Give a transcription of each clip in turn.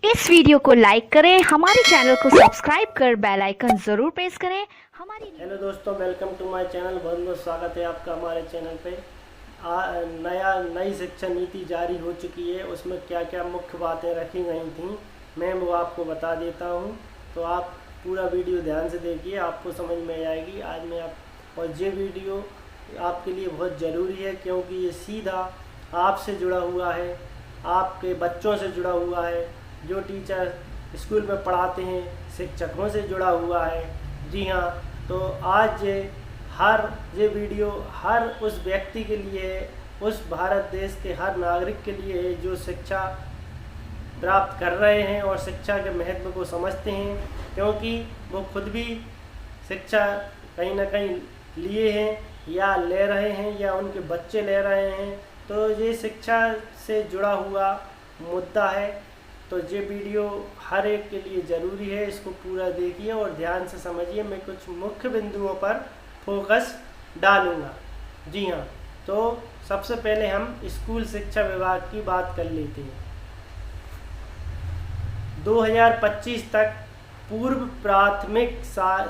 इस वीडियो को लाइक करें, हमारे चैनल को सब्सक्राइब कर बेल आइकन जरूर प्रेस करें। हमारी हेलो दोस्तों, वेलकम टू माय चैनल। बहुत बहुत स्वागत है आपका हमारे चैनल पे। नई शिक्षा नीति जारी हो चुकी है। उसमें क्या क्या मुख्य बातें रखी गई थी मैं वो आपको बता देता हूँ। तो आप पूरा वीडियो ध्यान से देखिए, आपको समझ में आएगी। आज मैं और ये वीडियो आपके लिए बहुत ज़रूरी है, क्योंकि ये सीधा आपसे जुड़ा हुआ है, आपके बच्चों से जुड़ा हुआ है, जो टीचर स्कूल में पढ़ाते हैं, शिक्षकों से जुड़ा हुआ है। जी हाँ, तो आज ये वीडियो हर उस व्यक्ति के लिए है, उस भारत देश के हर नागरिक के लिए है जो शिक्षा प्राप्त कर रहे हैं और शिक्षा के महत्व को समझते हैं, क्योंकि वो खुद भी शिक्षा कहीं ना कहीं लिए हैं या ले रहे हैं या उनके बच्चे ले रहे हैं। तो ये शिक्षा से जुड़ा हुआ मुद्दा है। तो ये वीडियो हर एक के लिए ज़रूरी है, इसको पूरा देखिए और ध्यान से समझिए। मैं कुछ मुख्य बिंदुओं पर फोकस डालूंगा। जी हाँ, तो सबसे पहले हम स्कूल शिक्षा विभाग की बात कर लेते हैं। 2025 तक पूर्व प्राथमिक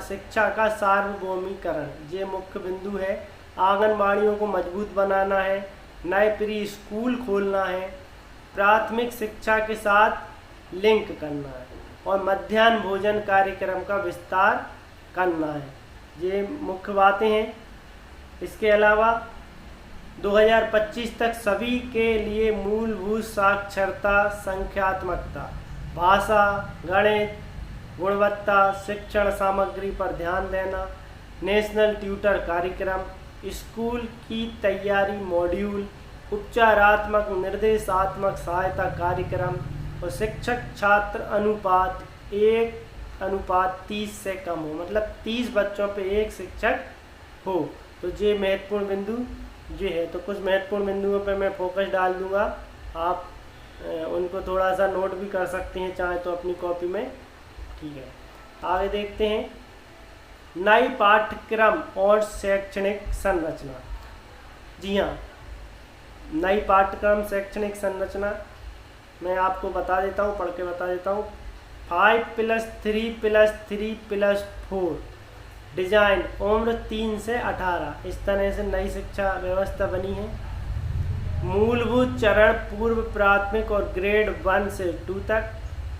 शिक्षा का सार्वभौमिकरण ये मुख्य बिंदु है। आंगनबाड़ियों को मजबूत बनाना है, नए प्री स्कूल खोलना है, प्राथमिक शिक्षा के साथ लिंक करना है और मध्याह्न भोजन कार्यक्रम का विस्तार करना है। ये मुख्य बातें हैं। इसके अलावा 2025 तक सभी के लिए मूलभूत साक्षरता, संख्यात्मकता, भाषा, गणित, गुणवत्ता शिक्षण सामग्री पर ध्यान देना, नेशनल ट्यूटर कार्यक्रम, स्कूल की तैयारी मॉड्यूल, उपचारात्मक निर्देशात्मक सहायता कार्यक्रम और शिक्षक छात्र अनुपात 1:30 से कम हो, मतलब 30 बच्चों पे एक शिक्षक हो। तो ये महत्वपूर्ण बिंदु ये है। तो कुछ महत्वपूर्ण बिंदुओं पे मैं फोकस डाल दूंगा, आप उनको थोड़ा सा नोट भी कर सकते हैं चाहे तो अपनी कॉपी में। ठीक है, आगे देखते हैं। नई पाठ्यक्रम और शैक्षणिक संरचना। जी हाँ, नई पाठ्यक्रम शैक्षणिक संरचना मैं आपको बता देता हूँ, पढ़ के बता देता हूँ। 5+3+3+4 डिजाइन, उम्र 3 से 18, इस तरह से नई शिक्षा व्यवस्था बनी है। मूलभूत चरण पूर्व प्राथमिक और ग्रेड 1 से 2 तक।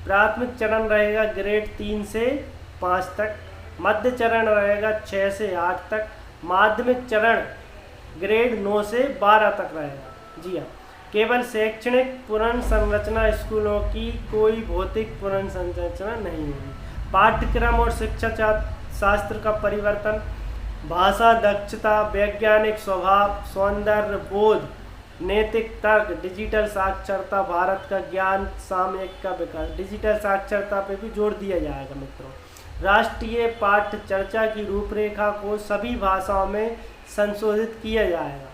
प्राथमिक चरण रहेगा ग्रेड 3 से 5 तक। मध्य चरण रहेगा 6 से 8 तक। माध्यमिक चरण ग्रेड 9 से 12 तक रहेगा। जी हाँ, केवल शैक्षणिक पुनर्संरचना, स्कूलों की कोई भौतिक पुनर्संरचना नहीं होगी। पाठ्यक्रम और शिक्षा शास्त्र का परिवर्तन, भाषा दक्षता, वैज्ञानिक स्वभाव, सौंदर्य बोध, नैतिक तर्क, डिजिटल साक्षरता, भारत का ज्ञान सामयिक का विकास। डिजिटल साक्षरता पे भी जोर दिया जाएगा मित्रों। राष्ट्रीय पाठ्य चर्चा की रूपरेखा को सभी भाषाओं में संशोधित किया जाएगा।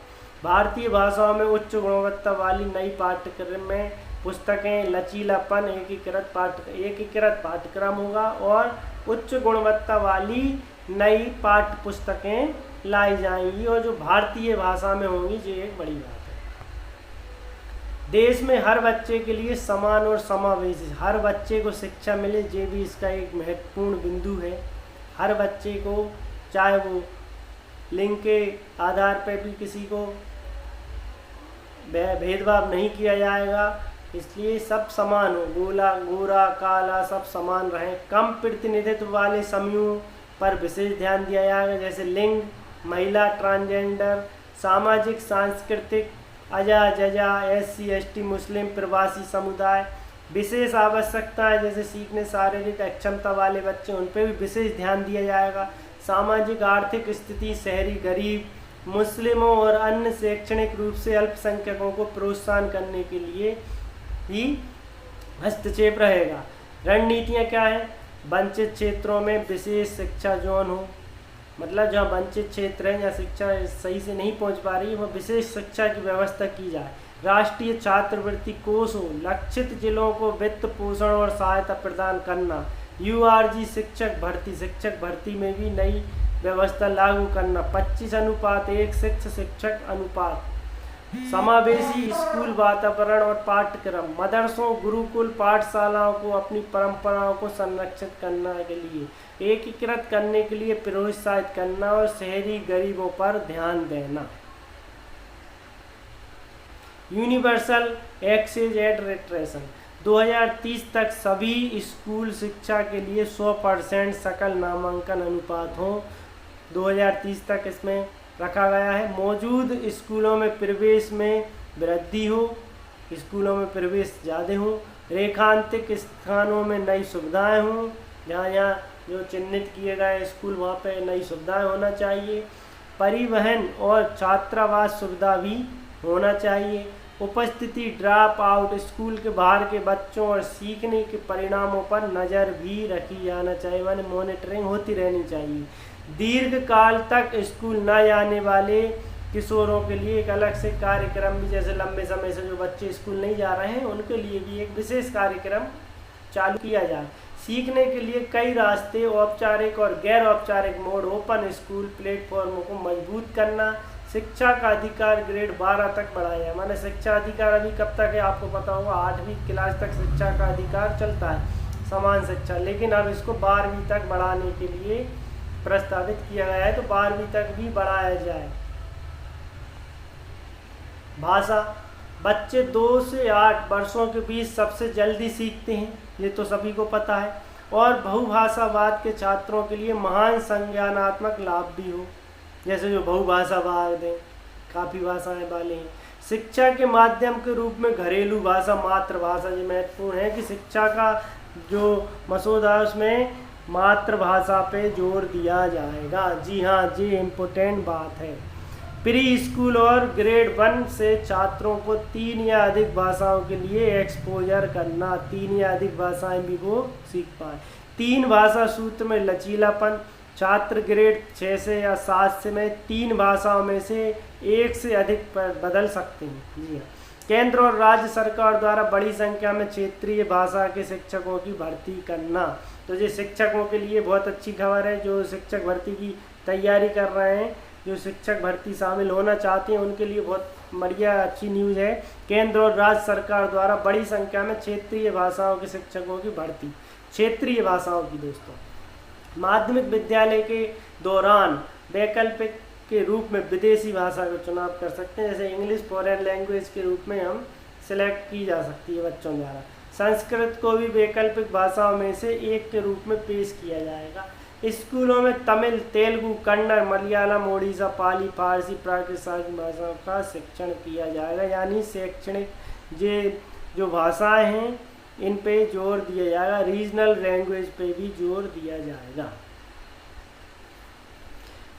भारतीय भाषाओं में उच्च गुणवत्ता वाली नई पाठ्यक्रम में पुस्तकें, लचीलापन, एकीकृत पाठ्यक्रम होगा और उच्च गुणवत्ता वाली नई पाठ्य पुस्तकें लाई जाएंगी और जो भारतीय भाषा में होंगी। ये एक बड़ी बात है। देश में हर बच्चे के लिए समान और समावेशी, हर बच्चे को शिक्षा मिले, ये भी इसका एक महत्वपूर्ण बिंदु है। हर बच्चे को, चाहे वो लिंग के आधार पर भी किसी को भेदभाव नहीं किया जाएगा, इसलिए सब समान हो, गोरा काला सब समान रहें। कम प्रतिनिधित्व वाले समूहों पर विशेष ध्यान दिया जाएगा, जैसे लिंग, महिला, ट्रांसजेंडर, सामाजिक सांस्कृतिक, अजा जजा, SC ST, मुस्लिम, प्रवासी समुदाय। विशेष आवश्यकताएं जैसे सीखने शारीरिक अक्षमता वाले बच्चे, उन पर भी विशेष ध्यान दिया जाएगा। सामाजिक आर्थिक स्थिति, शहरी गरीब, मुस्लिमों और अन्य शैक्षणिक रूप से अल्पसंख्यकों को प्रोत्साहन करने के लिए ही हस्तक्षेप रहेगा। रणनीतियाँ क्या हैं? वंचित क्षेत्रों में विशेष शिक्षा जोन हो, मतलब जहाँ वंचित क्षेत्र है, जहाँ शिक्षा सही से नहीं पहुँच पा रही है, वह विशेष शिक्षा की व्यवस्था की जाए। राष्ट्रीय छात्रवृत्ति कोष हो, लक्षित जिलों को वित्त पोषण और सहायता प्रदान करना। URG शिक्षक भर्ती में भी नई व्यवस्था लागू करना। 25:1 शिक्षक अनुपात। समावेशी स्कूल वातावरण और पाठ्यक्रम। मदरसों, गुरुकुल पाठशालाओं को अपनी परंपराओं को संरक्षित करने के लिए एकीकृत करने के लिए प्रोत्साहित करना और शहरी गरीबों पर ध्यान देना। Universal access eight रेट्रेशन। 2030 तक सभी स्कूल शिक्षा के लिए 100% सकल नामांकन अनुपात हो। 2030 तक इसमें रखा गया है। मौजूद स्कूलों में प्रवेश में वृद्धि हो, स्कूलों में प्रवेश ज़्यादा हो। रेखांकित स्थानों में नई सुविधाएं हों, जहाँ जहाँ जो चिन्हित किए गए स्कूल वहाँ पे नई सुविधाएं होना चाहिए। परिवहन और छात्रावास सुविधा भी होना चाहिए। उपस्थिति, ड्रॉप आउट, स्कूल के बाहर के बच्चों और सीखने के परिणामों पर नज़र भी रखी जाना चाहिए, माने मॉनिटरिंग होती रहनी चाहिए। दीर्घ काल तक स्कूल न जाने वाले किशोरों के लिए एक अलग से कार्यक्रम भी, जैसे लंबे समय से जो बच्चे स्कूल नहीं जा रहे हैं उनके लिए भी एक विशेष कार्यक्रम चालू किया जाए। सीखने के लिए कई रास्ते, औपचारिक और गैर औपचारिक मोड, ओपन स्कूल प्लेटफॉर्मों को मजबूत करना। शिक्षा का अधिकार ग्रेड 12 तक बढ़ाया जाए, माने शिक्षा अधिकार अभी कब तक है आपको पता होगा, 8वीं क्लास तक शिक्षा का अधिकार चलता है, समान शिक्षा, लेकिन अब इसको 12वीं तक बढ़ाने के लिए प्रस्तावित किया गया है, तो 12वीं तक भी बढ़ाया जाए। भाषा, बच्चे 2 से 8 वर्षों के बीच सबसे जल्दी सीखते हैं, ये तो सभी को पता है, और बहुभाषावाद के छात्रों के लिए महान संज्ञानात्मक लाभ भी हो, जैसे जो बहुभाषावाद हैं, काफ़ी भाषाएं वाले हैं। शिक्षा के माध्यम के रूप में घरेलू भाषा, मातृभाषा, ये महत्वपूर्ण है कि शिक्षा का जो मसौदा है उसमें मातृभाषा पे जोर दिया जाएगा। जी हाँ, ये इम्पोर्टेंट बात है। प्री स्कूल और ग्रेड 1 से छात्रों को 3 या अधिक भाषाओं के लिए एक्सपोजर करना, 3 या अधिक भाषाएं भी वो सीख पाए। 3 भाषा सूत्र में लचीलापन, छात्र ग्रेड 6 से या 7 से में 3 भाषाओं में से एक से अधिक पर बदल सकते हैं। जी हाँ, केंद्र और राज्य सरकार द्वारा बड़ी संख्या में क्षेत्रीय भाषा के शिक्षकों की भर्ती करना, तो ये शिक्षकों के लिए बहुत अच्छी खबर है। जो शिक्षक भर्ती की तैयारी कर रहे हैं, जो शिक्षक भर्ती शामिल होना चाहते हैं, उनके लिए बहुत बढ़िया अच्छी न्यूज़ है। केंद्र और राज्य सरकार द्वारा बड़ी संख्या में क्षेत्रीय भाषाओं के शिक्षकों की भर्ती, क्षेत्रीय भाषाओं की। दोस्तों, माध्यमिक विद्यालय के दौरान वैकल्पिक के रूप में विदेशी भाषा का चुनाव कर सकते हैं, जैसे इंग्लिश फॉरेन लैंग्वेज के रूप में हम सिलेक्ट की जा सकती है बच्चों द्वारा। संस्कृत को भी वैकल्पिक भाषाओं में से एक के रूप में पेश किया जाएगा। स्कूलों में तमिल, तेलुगु, कन्नड़, मलयालम, ओडिशा, पाली, फारसी, प्राकृत सारी भाषाओं का शिक्षण किया जाएगा, यानी शैक्षणिक ये जो भाषाएं हैं इन पे जोर दिया जाएगा। रीजनल लैंग्वेज पे भी जोर दिया जाएगा।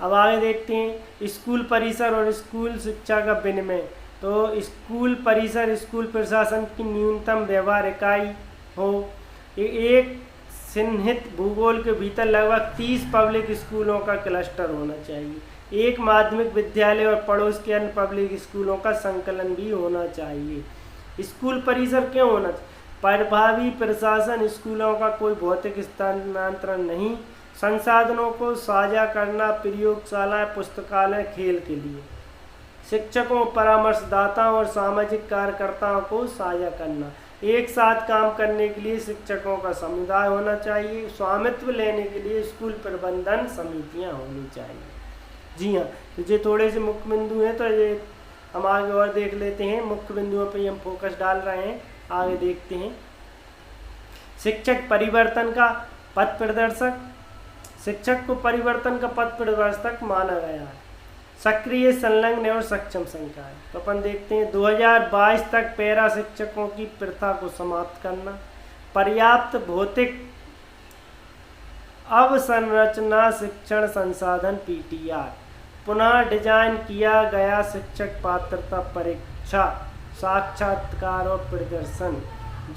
अब आगे देखते हैं स्कूल परिसर और स्कूल शिक्षा का विनिमय। तो स्कूल परिसर स्कूल प्रशासन की न्यूनतम व्यवहार इकाई हो। एक चिन्हित भूगोल के भीतर लगभग 30 पब्लिक स्कूलों का क्लस्टर होना चाहिए। एक माध्यमिक विद्यालय और पड़ोस के अन्य पब्लिक स्कूलों का संकलन भी होना चाहिए। स्कूल परिसर क्यों होना चाहिए? प्रभावी प्रशासन, स्कूलों का कोई भौतिक स्थानांतरण नहीं, संसाधनों को साझा करना, प्रयोगशालाएं, पुस्तकालय, खेल के लिए, शिक्षकों, परामर्शदाताओं और सामाजिक कार्यकर्ताओं को साझा करना, एक साथ काम करने के लिए शिक्षकों का समुदाय होना चाहिए, स्वामित्व लेने के लिए स्कूल प्रबंधन समितियां होनी चाहिए। जी हाँ, तो ये थोड़े से मुख्य बिंदु हैं, तो ये हम आगे और देख लेते हैं। मुख्य बिंदुओं पे हम फोकस डाल रहे हैं, आगे देखते हैं। शिक्षक परिवर्तन का पथ प्रदर्शक, शिक्षक को परिवर्तन का पथ प्रदर्शक माना गया है। सक्रिय, संलग्न और सक्षम संकाय, तो अपन देखते हैं 2022 तक पैरा शिक्षकों की प्रथा को समाप्त करना, पर्याप्त भौतिक अवसंरचना शिक्षण संसाधन पीटीआर, पुनः डिजाइन किया गया शिक्षक पात्रता परीक्षा, साक्षात्कार और प्रदर्शन।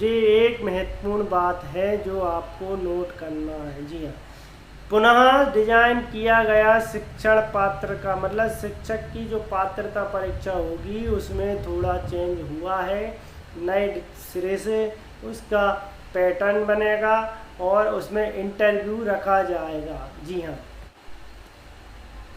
ये एक महत्वपूर्ण बात है जो आपको नोट करना है। जी हाँ, पुनः डिजाइन किया गया शिक्षण पात्र का मतलब शिक्षक की जो पात्रता परीक्षा होगी उसमें थोड़ा चेंज हुआ है, नए सिरे से उसका पैटर्न बनेगा और उसमें इंटरव्यू रखा जाएगा। जी हाँ,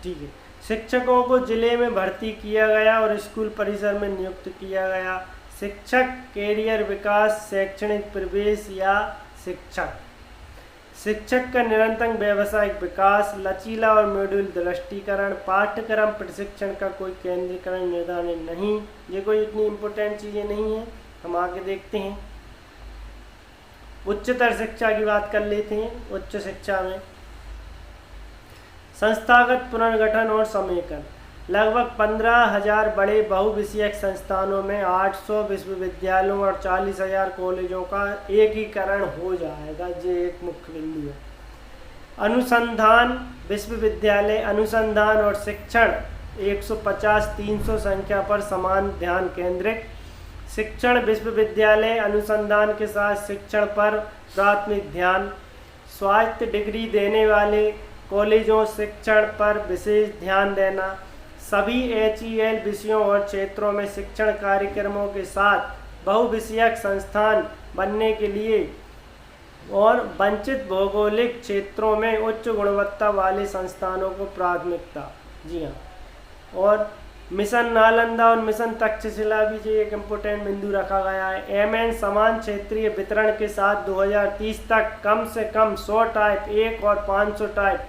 ठीक है। शिक्षकों को जिले में भर्ती किया गया और स्कूल परिसर में नियुक्त किया गया। शिक्षक कैरियर विकास, शैक्षणिक प्रवेश या शिक्षक का निरंतर व्यावसायिक विकास, लचीला और मॉड्यूल दृष्टिकरण, पाठ्यक्रम प्रशिक्षण का कोई केंद्रीकरण निर्धारण नहीं। ये कोई इतनी इम्पोर्टेंट चीज़ें नहीं है। हम आगे देखते हैं। उच्चतर शिक्षा की बात कर लेते हैं। उच्च शिक्षा में संस्थागत पुनर्गठन और समेकन। लगभग 15,000 बड़े बहुविषयक संस्थानों में 800 विश्वविद्यालयों और 40,000 कॉलेजों का एकीकरण हो जाएगा। ये एक मुख्य बिंदु है। अनुसंधान विश्वविद्यालय, अनुसंधान और शिक्षण 150-300 संख्या पर समान ध्यान केंद्रित। शिक्षण विश्वविद्यालय अनुसंधान के साथ शिक्षण पर प्राथमिक ध्यान। स्वायत्त डिग्री देने वाले कॉलेजों शिक्षण पर विशेष ध्यान देना। सभी HEL विषयों और क्षेत्रों में शिक्षण कार्यक्रमों के साथ बहुविषयक संस्थान बनने के लिए और वंचित भौगोलिक क्षेत्रों में उच्च गुणवत्ता वाले संस्थानों को प्राथमिकता। जी हाँ। और मिशन नालंदा और मिशन तक्षशिला भी जो एक इम्पोर्टेंट बिंदु रखा गया है। MN समान क्षेत्रीय वितरण के साथ 2030 तक कम से कम 100 टाइप 1 और 500 टाइप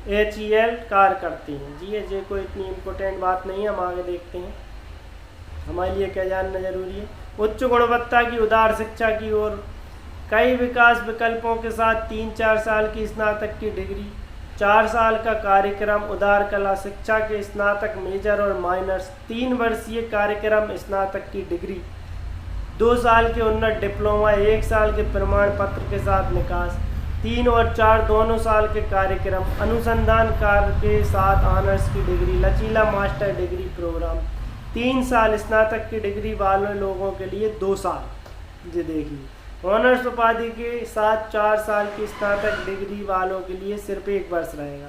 HEL कार्य करती हैं। जी ये कोई इतनी इम्पोर्टेंट बात नहीं है। हम आगे देखते हैं, हमारे लिए क्या जानना जरूरी है। उच्च गुणवत्ता की उदार शिक्षा की ओर कई विकास विकल्पों के साथ 3-4 साल की स्नातक की डिग्री, 4 साल का कार्यक्रम उदार कला शिक्षा के स्नातक मेजर और माइनर्स, 3 वर्षीय कार्यक्रम स्नातक की डिग्री, 2 साल के उन्नत डिप्लोमा, 1 साल के प्रमाण पत्र के साथ निकास, 3 और 4 दोनों साल के कार्यक्रम, अनुसंधान कार्य के साथ ऑनर्स की डिग्री, लचीला मास्टर डिग्री प्रोग्राम, 3 साल स्नातक की डिग्री वाले लोगों के लिए 2 साल। जी देखिए, ऑनर्स उपाधि के साथ 4 साल की स्नातक डिग्री वालों के लिए सिर्फ 1 वर्ष रहेगा।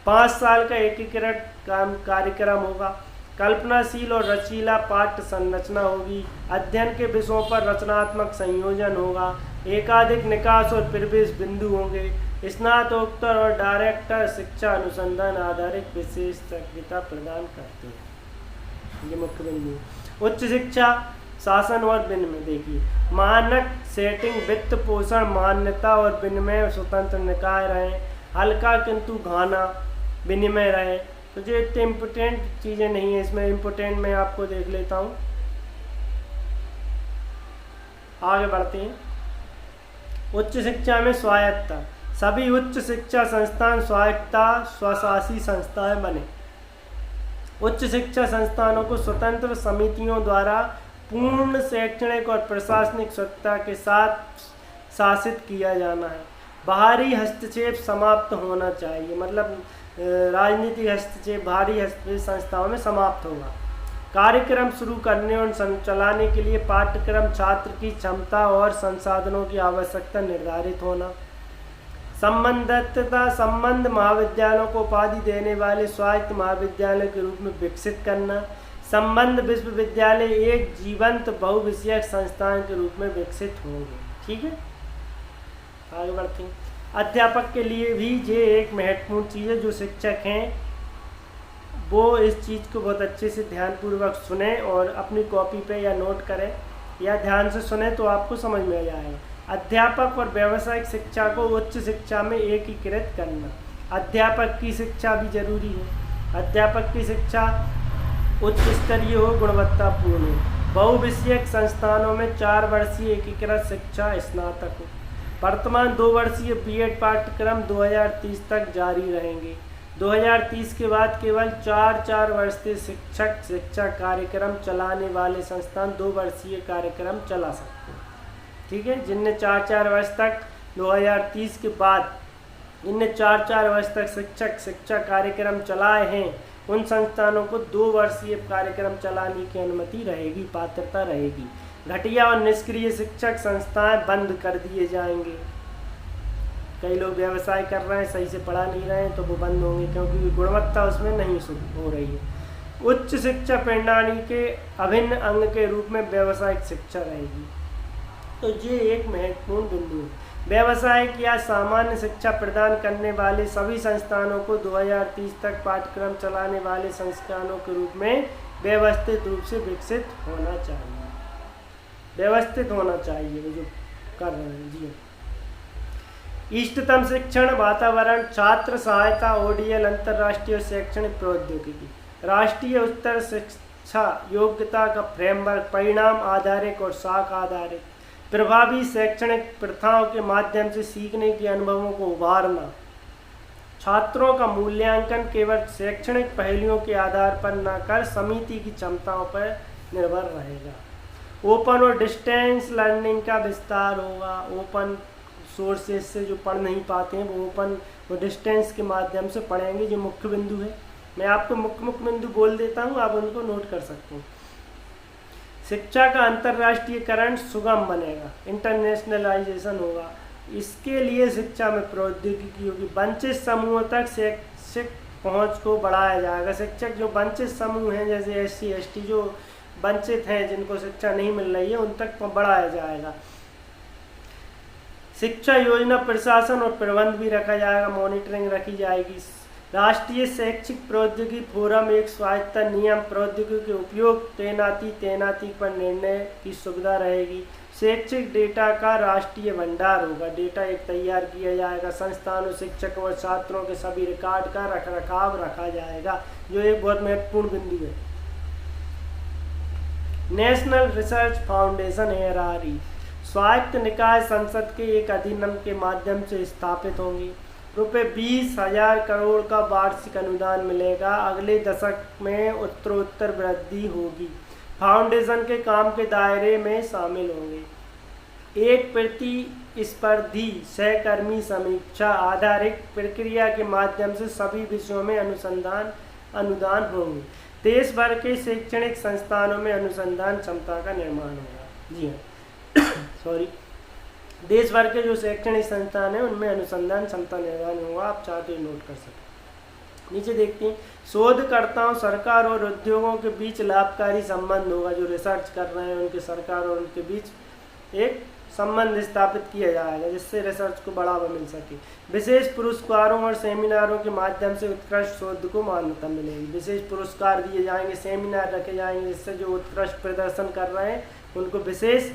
5 साल का एकीकृत कार्यक्रम होगा। कल्पनाशील और रचीला पाठ्य संरचना होगी। अध्ययन के विषयों पर रचनात्मक संयोजन होगा। एकाधिक निकास और प्रवेश बिंदु होंगे। स्नातकोत्तर और डायरेक्टर शिक्षा अनुसंधान आधारित विशेषज्ञता प्रदान करते हैं। ये मुख्य बिंदु। उच्च शिक्षा शासन और विनिमय। देखिए, मानक सेटिंग, वित्त पोषण, मान्यता और विनिमय स्वतंत्र निकाय रहे। हल्का किंतु घाना विनिमय रहे। तो ये इतने इम्पोर्टेंट चीज़ें नहीं है इसमें। इम्पोर्टेंट मैं आपको देख लेता हूँ। आगे बढ़ते हैं। उच्च शिक्षा में स्वायत्तता। सभी उच्च शिक्षा संस्थान स्वायत्तता स्वशासी संस्थाएं बने। उच्च शिक्षा संस्थानों को स्वतंत्र समितियों द्वारा पूर्ण शैक्षणिक और प्रशासनिक स्वच्छता के साथ शासित किया जाना है। बाहरी हस्तक्षेप समाप्त होना चाहिए। मतलब राजनीतिक हस्तक्षेप, बाहरी हस्तक्षेप संस्थाओं में समाप्त होगा। कार्यक्रम शुरू करने और चलाने के लिए पाठ्यक्रम, छात्र की क्षमता और संसाधनों की आवश्यकता निर्धारित होना। संबंधितता, संबंध महाविद्यालयों को उपाधि देने वाले स्वायत्त महाविद्यालय के रूप में विकसित करना। संबंध विश्वविद्यालय एक जीवंत बहुविषयक संस्थान के रूप में विकसित होंगे। ठीक है, आगे बढ़ते हैं। अध्यापक के लिए भी ये एक महत्वपूर्ण चीज़ है। जो शिक्षक हैं वो इस चीज़ को बहुत अच्छे से ध्यानपूर्वक सुने और अपनी कॉपी पे या नोट करें या ध्यान से सुने तो आपको समझ में आ जाएगा। अध्यापक और व्यावसायिक शिक्षा को उच्च शिक्षा में एकीकृत करना। अध्यापक की शिक्षा भी जरूरी है। अध्यापक की शिक्षा उच्च स्तरीय हो, गुणवत्तापूर्ण हो। बहुविषयक संस्थानों में 4 वर्षीय एकीकृत शिक्षा स्नातक हो। वर्तमान 2 वर्षीय B.Ed पाठ्यक्रम 2030 तक जारी रहेंगे। 2030 के बाद केवल 4 वर्षीय शिक्षक शिक्षा कार्यक्रम चलाने वाले संस्थान 2 वर्षीय कार्यक्रम चला सकते हैं। ठीक है, जिनने 4 वर्ष तक 2030 के बाद जिनने 4 वर्ष तक शिक्षक शिक्षा कार्यक्रम चलाए हैं उन संस्थानों को 2 वर्षीय कार्यक्रम चलाने की अनुमति रहेगी, पात्रता रहेगी। घटिया और निष्क्रिय शिक्षक संस्थाएं बंद कर दिए जाएंगे। कई लोग व्यवसाय कर रहे हैं, सही से पढ़ा नहीं रहे हैं तो वो बंद होंगे क्योंकि गुणवत्ता उसमें नहीं हो रही है। उच्च शिक्षा प्रणाली के अभिन्न अंग के रूप में व्यावसायिक शिक्षा रहेगी। तो ये एक महत्वपूर्ण बिंदु है। व्यावसायिक या सामान्य शिक्षा प्रदान करने वाले सभी संस्थानों को 2030 तक पाठ्यक्रम चलाने वाले संस्थानों के रूप में व्यवस्थित रूप से विकसित होना चाहिए। व्यवस्थित होना चाहिए वो जो कर रहे हैं। जी, इष्टतम शिक्षण वातावरण, छात्र सहायता, ODL, अंतर्राष्ट्रीय शैक्षणिक प्रौद्योगिकी, राष्ट्रीय उच्चतर शिक्षा योग्यता का फ्रेमवर्क, परिणाम आधारित और साख आधारित, प्रभावी शैक्षणिक प्रथाओं के माध्यम से सीखने के अनुभवों को उभारना, छात्रों का मूल्यांकन केवल शैक्षणिक पहलुओं के आधार पर न कर समिति की क्षमताओं पर निर्भर रहेगा। ओपन और डिस्टेंस लर्निंग का विस्तार होगा। ओपन सोर्सेज से जो पढ़ नहीं पाते हैं वो ओपन और डिस्टेंस के माध्यम से पढ़ेंगे, जो मुख्य बिंदु है। मैं आपको मुख्य बिंदु बोल देता हूँ, आप उनको नोट कर सकते हैं। शिक्षा का अंतर्राष्ट्रीयकरण सुगम बनेगा, इंटरनेशनलाइजेशन होगा। इसके लिए शिक्षा में प्रौद्योगिकी होगी। वंचित समूहों तक शैक्षिक पहुंच को बढ़ाया जाएगा। शिक्षक जो वंचित समूह हैं, जैसे SC ST जो वंचित हैं, जिनको शिक्षा नहीं मिल रही है, उन तक बढ़ाया जाएगा। शिक्षा योजना प्रशासन और प्रबंध भी रखा जाएगा, मॉनिटरिंग रखी जाएगी। राष्ट्रीय शैक्षिक प्रौद्योगिकी फोरम एक स्वायत्त नियम, प्रौद्योगिकी के उपयोग, तैनाती पर निर्णय की सुविधा रहेगी। शैक्षिक डेटा का राष्ट्रीय भंडार होगा। डेटा एक तैयार किया जाएगा। संस्थानों, शिक्षकों और छात्रों के सभी रिकॉर्ड का रखरखाव रखा जाएगा, जो एक बहुत महत्वपूर्ण बिंदु है। नेशनल रिसर्च फाउंडेशन ARRE स्वायत्त निकाय संसद के एक अधिनियम के माध्यम से स्थापित होंगी। रुपये 20,000 करोड़ का वार्षिक अनुदान मिलेगा। अगले दशक में उत्तरोत्तर वृद्धि होगी। फाउंडेशन के काम के दायरे में शामिल होंगे। एक प्रतिस्पर्धी सहकर्मी समीक्षा आधारित प्रक्रिया के माध्यम से सभी विषयों में अनुदान होंगे। देश भर के शैक्षणिक संस्थानों में अनुसंधान क्षमता का निर्माण होगा। जी हाँ सॉरी देश भर के जो शैक्षणिक संस्थान हैं उनमें अनुसंधान क्षमता निर्माण होगा। आप चाहते हो नोट कर सकते। नीचे देखते हैं, शोधकर्ताओं, सरकार और उद्योगों के बीच लाभकारी संबंध होगा। जो रिसर्च कर रहे हैं उनके सरकार और उनके बीच एक संबंध स्थापित किया जाएगा, जिससे रिसर्च को बढ़ावा मिल सके। विशेष पुरस्कारों और सेमिनारों के माध्यम से उत्कृष्ट शोध को मान्यता मिलेगी। विशेष पुरस्कार दिए जाएंगे, सेमिनार रखे जाएंगे, जिससे जो उत्कृष्ट प्रदर्शन कर रहे हैं उनको विशेष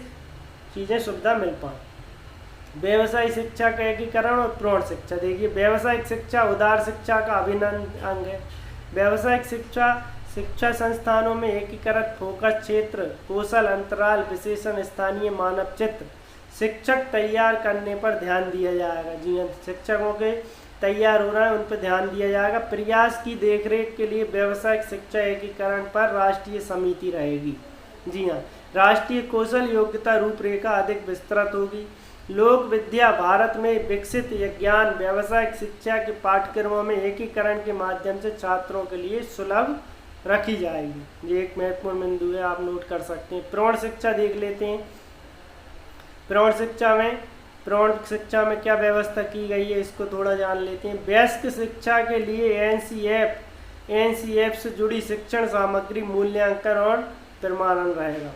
चीज़ें सुविधा मिल पाए। व्यावसायिक शिक्षा का एकीकरण और प्रौढ़ शिक्षा। देखिए, व्यावसायिक शिक्षा उदार शिक्षा का अभिन्न अंग है। व्यावसायिक शिक्षा संस्थानों में एकीकृत फोकस क्षेत्र, कौशल अंतराल, विशेषण, स्थानीय मानव चित्र, शिक्षक तैयार करने पर ध्यान दिया जाएगा। जी हाँ, शिक्षकों के तैयार हो रहे हैं उन पर ध्यान दिया जाएगा। प्रयास की देखरेख के लिए व्यावसायिक शिक्षा एकीकरण पर राष्ट्रीय समिति रहेगी। जी हाँ, राष्ट्रीय कौशल योग्यता रूपरेखा अधिक विस्तृत होगी। लोक विद्या भारत में विकसित ज्ञान व्यावसायिक शिक्षा के पाठ्यक्रमों में एकीकरण के माध्यम से छात्रों के लिए सुलभ रखी जाएगी। ये एक महत्वपूर्ण बिंदु है, आप नोट कर सकते हैं। प्रौढ़ शिक्षा देख लेते हैं। प्रौढ़ शिक्षा में क्या व्यवस्था की गई है, इसको थोड़ा जान लेते हैं। वयस्क शिक्षा के लिए NCF से जुड़ी शिक्षण सामग्री मूल्यांकन और प्रमाणन रहेगा।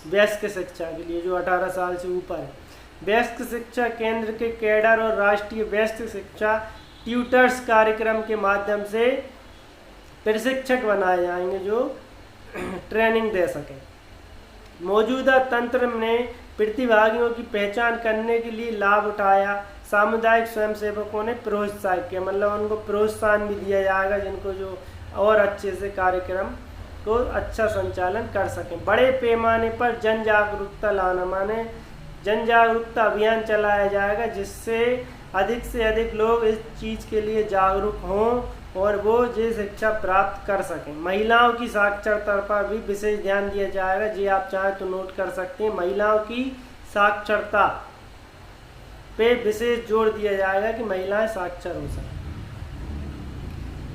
वयस्क शिक्षा के लिए जो 18 साल से ऊपर है। वयस्क शिक्षा केंद्र के कैडर और राष्ट्रीय वयस्क शिक्षा ट्यूटर्स कार्यक्रम के माध्यम से प्रशिक्षक बनाए जाएंगे जो ट्रेनिंग दे सकें। मौजूदा तंत्र ने प्रतिभागियों की पहचान करने के लिए लाभ उठाया। सामुदायिक स्वयंसेवकों ने प्रोत्साहित किया, मतलब उनको प्रोत्साहन भी दिया जाएगा, जिनको जो और अच्छे से कार्यक्रम को अच्छा संचालन कर सकें। बड़े पैमाने पर जन जागरूकता लाना, माने जन जागरूकता अभियान चलाया जाएगा, जिससे से अधिक लोग इस चीज़ के लिए जागरूक हों और वो ये शिक्षा प्राप्त कर सकें। महिलाओं की साक्षरता पर भी विशेष ध्यान दिया जाएगा। जी आप चाहें तो नोट कर सकते हैं। महिलाओं की साक्षरता पे विशेष जोर दिया जाएगा कि महिलाएं साक्षर हो सकें।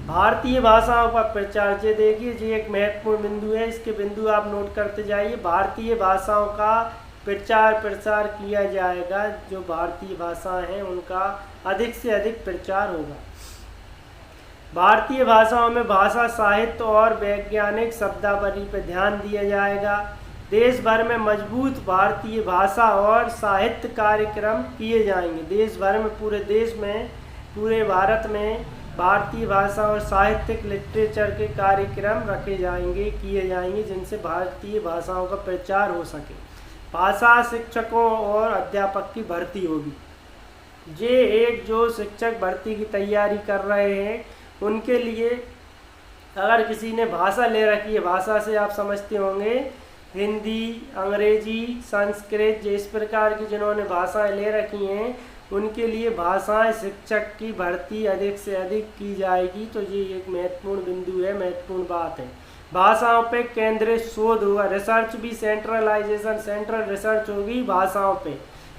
भारतीय भाषाओं का प्रचार, ये देखिए जी एक महत्वपूर्ण बिंदु है, इसके बिंदु आप नोट करते जाइए। भारतीय भाषाओं का प्रचार प्रसार किया जाएगा। जो भारतीय भाषाएं हैं उनका अधिक से अधिक प्रचार होगा। भारतीय भाषाओं में भाषा साहित्य और वैज्ञानिक शब्दावली पर ध्यान दिया जाएगा। देश भर में मजबूत भारतीय भाषा और साहित्य कार्यक्रम किए जाएंगे। देश भर में, पूरे देश में, पूरे भारत में भारतीय भाषा और साहित्यिक लिटरेचर के कार्यक्रम रखे जाएंगे, किए जाएंगे, जिनसे भारतीय भाषाओं का प्रचार हो सके। भाषा शिक्षकों और अध्यापक की भर्ती होगी। ये एक जो शिक्षक भर्ती की तैयारी कर रहे हैं उनके लिए, अगर किसी ने भाषा ले रखी है, भाषा से आप समझते होंगे हिंदी, अंग्रेजी, संस्कृत, इस प्रकार की जिन्होंने भाषाएं ले रखी हैं उनके लिए भाषाएं शिक्षक की भर्ती अधिक से अधिक की जाएगी। तो ये एक महत्वपूर्ण बिंदु है, महत्वपूर्ण बात है। भाषाओं पे केंद्रित शोध होगा, रिसर्च भी सेंट्रलाइजेशन, सेंट्रल रिसर्च होगी भाषाओं पे।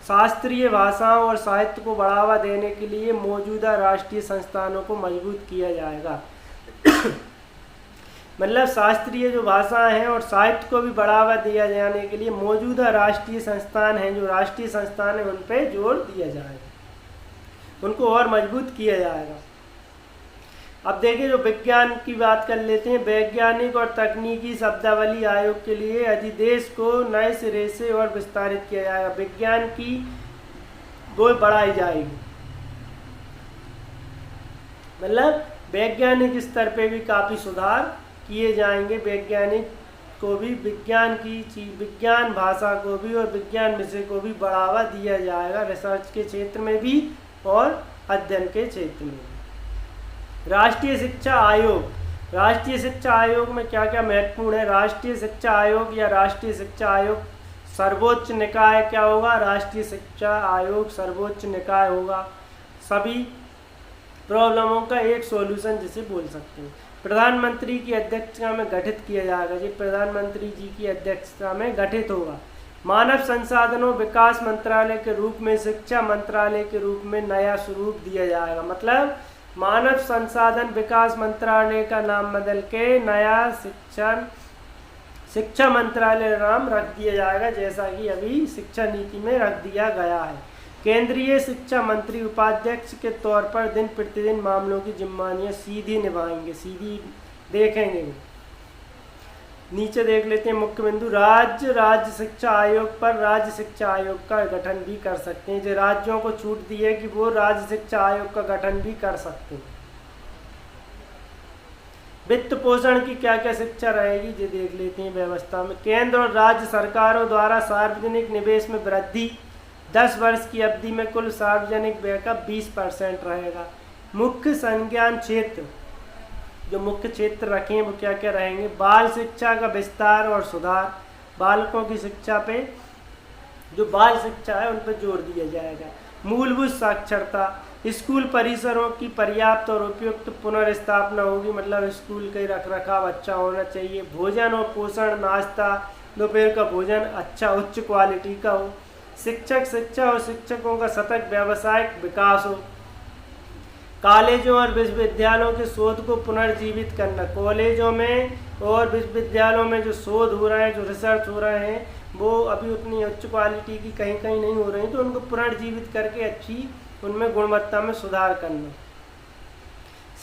शास्त्रीय भाषाओं और साहित्य को बढ़ावा देने के लिए मौजूदा राष्ट्रीय संस्थानों को मजबूत किया जाएगा। मतलब शास्त्रीय जो भाषाएं हैं और साहित्य को भी बढ़ावा दिया जाने के लिए मौजूदा राष्ट्रीय संस्थान हैं, जो राष्ट्रीय संस्थान है, उन पे जोर दिया जाएगा, उनको और मजबूत किया जाएगा। अब देखिए, जो विज्ञान की बात कर लेते हैं, वैज्ञानिक और तकनीकी शब्दावली आयोग के लिए अधिदेश को नए सिरे से और विस्तारित किया जाएगा। विज्ञान की वो बढ़ाई जाएगी, मतलब वैज्ञानिक स्तर पे भी काफ़ी सुधार किए जाएंगे। वैज्ञानिक को भी, विज्ञान की चीज, विज्ञान भाषा को भी और विज्ञान विषय को भी बढ़ावा दिया जाएगा, रिसर्च के क्षेत्र में भी और अध्ययन के क्षेत्र में भी। राष्ट्रीय शिक्षा आयोग, राष्ट्रीय शिक्षा आयोग में क्या क्या महत्वपूर्ण है? राष्ट्रीय शिक्षा आयोग या राष्ट्रीय शिक्षा आयोग सर्वोच्च निकाय क्या होगा? राष्ट्रीय शिक्षा आयोग सर्वोच्च निकाय होगा, सभी प्रॉब्लमों का एक सॉल्यूशन जिसे बोल सकते हैं। प्रधानमंत्री की अध्यक्षता में गठित किया जाएगा, ये प्रधानमंत्री जी की अध्यक्षता में गठित होगा। मानव संसाधनों विकास मंत्रालय के रूप में शिक्षा मंत्रालय के रूप में नया स्वरूप दिया जाएगा। मतलब मानव संसाधन विकास मंत्रालय का नाम बदल के नया शिक्षा मंत्रालय नाम रख दिया जाएगा, जैसा कि अभी शिक्षा नीति में रख दिया गया है। केंद्रीय शिक्षा मंत्री उपाध्यक्ष के तौर पर दिन प्रतिदिन मामलों की जिम्मेदारियां सीधी निभाएंगे, सीधी देखेंगे। नीचे देख लेते हैं मुख्य बिंदु। राज्य शिक्षा आयोग पर राज्य शिक्षा आयोग का गठन भी कर सकते हैं। जो राज्यों को छूट दी है कि वो राज्य शिक्षा आयोग का गठन भी कर सकते हैं। वित्त पोषण की क्या क्या शिक्षा रहेगी ये देख लेते हैं व्यवस्था में। केंद्र और राज्य सरकारों द्वारा सार्वजनिक निवेश में वृद्धि 10 वर्ष की अवधि में कुल सार्वजनिक व्यय का 20% रहेगा। मुख्य संज्ञान क्षेत्र, जो मुख्य क्षेत्र रखे हैं वो क्या क्या रहेंगे? बाल शिक्षा का विस्तार और सुधार, बालकों की शिक्षा पे, जो बाल शिक्षा है उन पर जोर दिया जाएगा। मूलभूत साक्षरता, स्कूल परिसरों की पर्याप्त और उपयुक्त पुनर्स्थापना होगी, मतलब स्कूल के रख रखाव अच्छा होना चाहिए। भोजन और पोषण, नाश्ता, दोपहर का भोजन अच्छा उच्च क्वालिटी का हो। शिक्षक शिक्षा और शिक्षकों का सतत व्यावसायिक विकास हो। कॉलेजों और विश्वविद्यालयों के शोध को पुनर्जीवित करना, कॉलेजों में और विश्वविद्यालयों में जो शोध हो रहे हैं, जो रिसर्च हो रहे हैं, वो अभी उतनी उच्च क्वालिटी की कहीं कहीं नहीं हो रही, तो उनको पुनर्जीवित करके अच्छी उनमें गुणवत्ता में सुधार करना।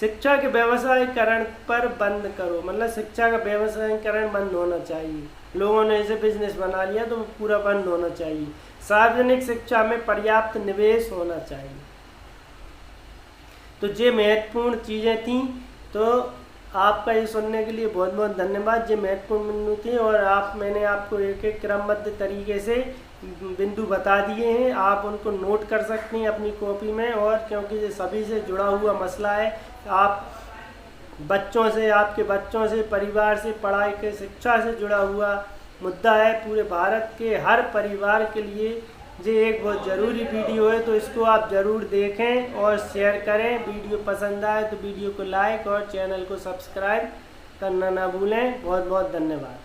शिक्षा के व्यवसायीकरण पर बंद करो, मतलब शिक्षा का व्यवसायीकरण बंद होना चाहिए। लोगों ने इसे बिजनेस बना लिया तो पूरा बंद होना चाहिए। सार्वजनिक शिक्षा में पर्याप्त निवेश होना चाहिए। तो ये महत्वपूर्ण चीज़ें थीं। तो आपका ये सुनने के लिए बहुत बहुत धन्यवाद। ये महत्वपूर्ण बिंदु थे और मैंने आपको एक एक क्रमबद्ध तरीके से बिंदु बता दिए हैं। आप उनको नोट कर सकते हैं अपनी कॉपी में, और क्योंकि ये सभी से जुड़ा हुआ मसला है, आप बच्चों से, आपके बच्चों से, परिवार से, पढ़ाई के शिक्षा से जुड़ा हुआ मुद्दा है। पूरे भारत के हर परिवार के लिए ये एक बहुत ज़रूरी वीडियो है, तो इसको आप ज़रूर देखें और शेयर करें। वीडियो पसंद आए तो वीडियो को लाइक और चैनल को सब्सक्राइब करना ना भूलें। बहुत बहुत धन्यवाद।